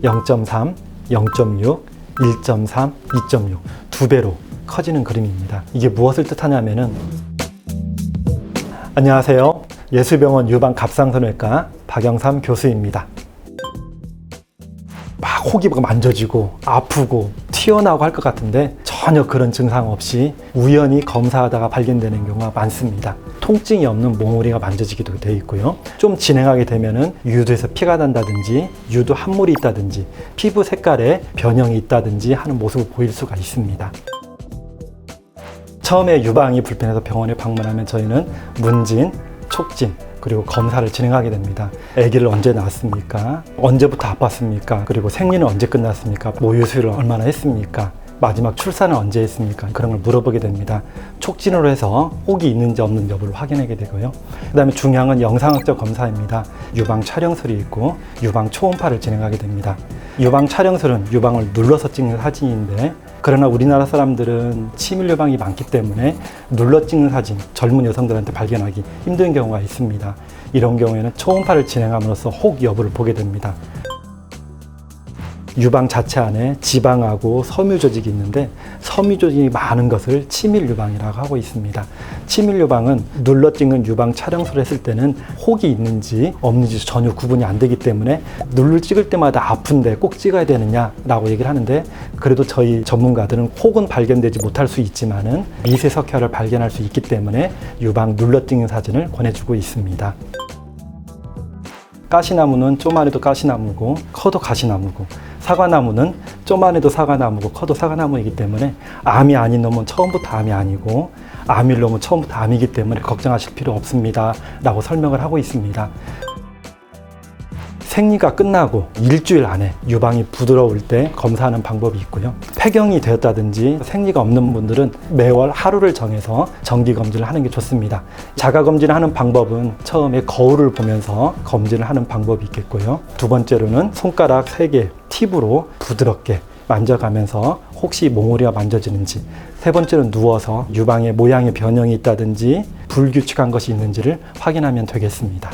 0.3, 0.6, 1.3, 2.6 두 배로 커지는 그림입니다. 이게 무엇을 뜻하냐면은 안녕하세요. 예수병원 유방갑상선외과 박영삼 교수입니다. 막 혹이 만져지고 아프고 튀어나오고 할 것 같은데 전혀 그런 증상 없이 우연히 검사하다가 발견되는 경우가 많습니다. 통증이 없는 몽우리가 만져지기도 돼 있고요. 좀 진행하게 되면은 유두에서 피가 난다든지 유두 함몰이 있다든지 피부 색깔에 변형이 있다든지 하는 모습을 보일 수가 있습니다. 처음에 유방이 불편해서 병원에 방문하면 저희는 문진, 촉진, 그리고 검사를 진행하게 됩니다. 아기를 언제 낳았습니까? 언제부터 아팠습니까? 그리고 생리는 언제 끝났습니까? 모유 수유를 얼마나 했습니까? 마지막 출산은 언제 했습니까? 그런 걸 물어보게 됩니다. 촉진으로 해서 혹이 있는지 없는지 여부를 확인하게 되고요. 그 다음에 중요한 건 영상학적 검사입니다. 유방 촬영술이 있고 유방 초음파를 진행하게 됩니다. 유방 촬영술은 유방을 눌러서 찍는 사진인데 그러나 우리나라 사람들은 치밀 유방이 많기 때문에 눌러 찍는 사진, 젊은 여성들한테 발견하기 힘든 경우가 있습니다. 이런 경우에는 초음파를 진행함으로써 혹 여부를 보게 됩니다. 유방 자체 안에 지방하고 섬유 조직이 있는데 섬유 조직이 많은 것을 치밀 유방이라고 하고 있습니다. 치밀 유방은 눌러 찍는 유방 촬영술을 했을 때는 혹이 있는지 없는지 전혀 구분이 안 되기 때문에 눌러 찍을 때마다 아픈데 꼭 찍어야 되느냐라고 얘기를 하는데 그래도 저희 전문가들은 혹은 발견되지 못할 수 있지만은 미세석혈을 발견할 수 있기 때문에 유방 눌러 찍는 사진을 권해주고 있습니다. 가시나무는 좀만 해도 가시나무고 커도 가시나무고 사과나무는 좀만 해도 사과나무고 커도 사과나무이기 때문에 암이 아닌 놈은 처음부터 암이 아니고 암일 놈은 처음부터 암이기 때문에 걱정하실 필요 없습니다 라고 설명을 하고 있습니다. 생리가 끝나고 일주일 안에 유방이 부드러울 때 검사하는 방법이 있고요. 폐경이 되었다든지 생리가 없는 분들은 매월 하루를 정해서 정기검진을 하는 게 좋습니다. 자가검진을 하는 방법은 처음에 거울을 보면서 검진을 하는 방법이 있겠고요. 두 번째로는 손가락 3개 팁으로 부드럽게 만져가면서 혹시 몽우리가 만져지는지, 세 번째는 누워서 유방의 모양의 변형이 있다든지 불규칙한 것이 있는지를 확인하면 되겠습니다.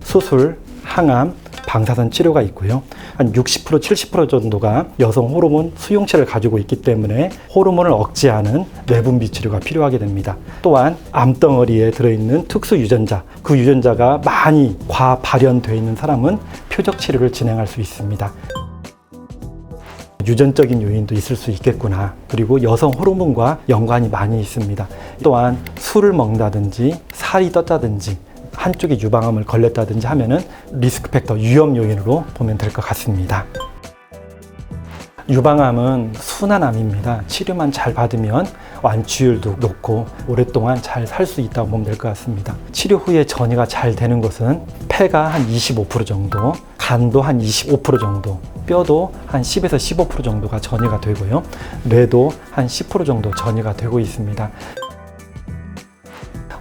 수술, 항암, 방사선 치료가 있고요. 한 60%, 70% 정도가 여성 호르몬 수용체를 가지고 있기 때문에 호르몬을 억제하는 내분비 치료가 필요하게 됩니다. 또한 암덩어리에 들어있는 특수 유전자, 그 유전자가 많이 과발현되어 있는 사람은 표적 치료를 진행할 수 있습니다. 유전적인 요인도 있을 수 있겠구나. 그리고 여성 호르몬과 연관이 많이 있습니다. 또한 술을 먹는다든지 살이 떴다든지 한쪽에 유방암을 걸렸다든지 하면은 리스크 팩터, 위험 요인으로 보면 될 것 같습니다. 유방암은 순환암입니다. 치료만 잘 받으면 완치율도 높고 오랫동안 잘 살 수 있다고 보면 될 것 같습니다. 치료 후에 전이가 잘 되는 것은 폐가 한 25% 정도, 간도 한 25% 정도, 뼈도 한 10에서 15% 정도가 전이가 되고요. 뇌도 한 10% 정도 전이가 되고 있습니다.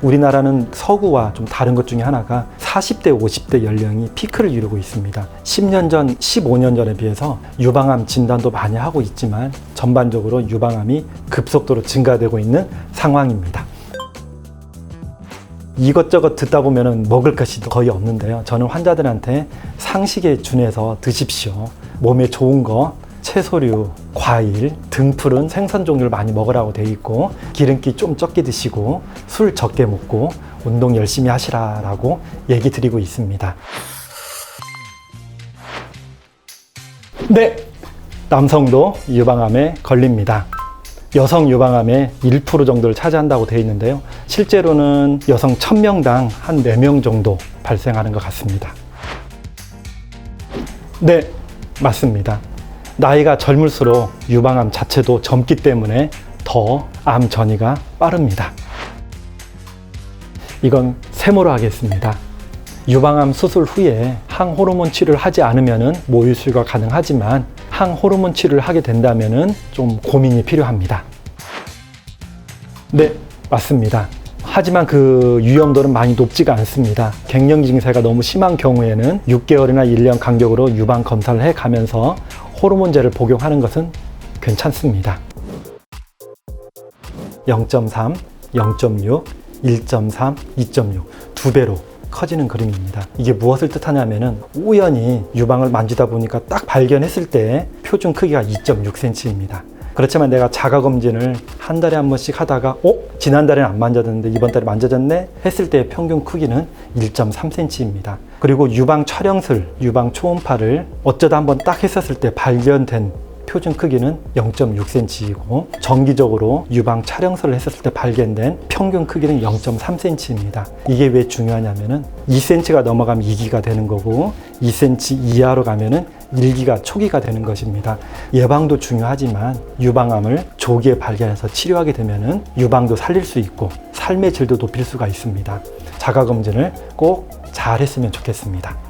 우리나라는 서구와 좀 다른 것 중에 하나가 40대, 50대 연령이 피크를 이루고 있습니다. 10년 전, 15년 전에 비해서 유방암 진단도 많이 하고 있지만 전반적으로 유방암이 급속도로 증가되고 있는 상황입니다. 이것저것 듣다 보면 먹을 것이 거의 없는데요. 저는 환자들한테 상식에 준해서 드십시오. 몸에 좋은 거, 채소류, 과일, 등푸른 생선 종류를 많이 먹으라고 돼 있고 기름기 좀 적게 드시고 술 적게 먹고 운동 열심히 하시라라고 얘기 드리고 있습니다. 네, 남성도 유방암에 걸립니다. 여성 유방암의 1% 정도를 차지한다고 되어 있는데요. 실제로는 여성 1000명당 한 4명 정도 발생하는 것 같습니다. 네, 맞습니다. 나이가 젊을수록 유방암 자체도 젊기 때문에 더 암 전이가 빠릅니다. 이건 세모로 하겠습니다. 유방암 수술 후에 항호르몬 치료를 하지 않으면 모유 수유가 가능하지만 항호르몬 치료를 하게 된다면 좀 고민이 필요합니다. 네, 맞습니다. 하지만 그 위험도는 많이 높지가 않습니다. 갱년 증세가 너무 심한 경우에는 6개월이나 1년 간격으로 유방 검사를 해가면서 호르몬제를 복용하는 것은 괜찮습니다. 0.3, 0.6, 1.3, 2.6 두 배로 커지는 그림입니다. 이게 무엇을 뜻하냐면은 우연히 유방을 만지다 보니까 딱 발견했을 때 표준 크기가 2.6cm입니다. 그렇지만 내가 자가검진을 한 달에 한 번씩 하다가 지난달에는 안 만져졌는데 이번 달에 만져졌네 했을 때의 평균 크기는 1.3cm입니다. 그리고 유방 촬영술, 유방 초음파를 어쩌다 한번 딱 했었을 때 발견된 표준 크기는 0.6cm이고 정기적으로 유방 촬영술을 했었을 때 발견된 평균 크기는 0.3cm입니다. 이게 왜 중요하냐면은 2cm가 넘어가면 2기가 되는 거고 2cm 이하로 가면은 1기가 초기가 되는 것입니다. 예방도 중요하지만 유방암을 조기에 발견해서 치료하게 되면은 유방도 살릴 수 있고 삶의 질도 높일 수가 있습니다. 자가검진을 꼭 잘 했으면 좋겠습니다.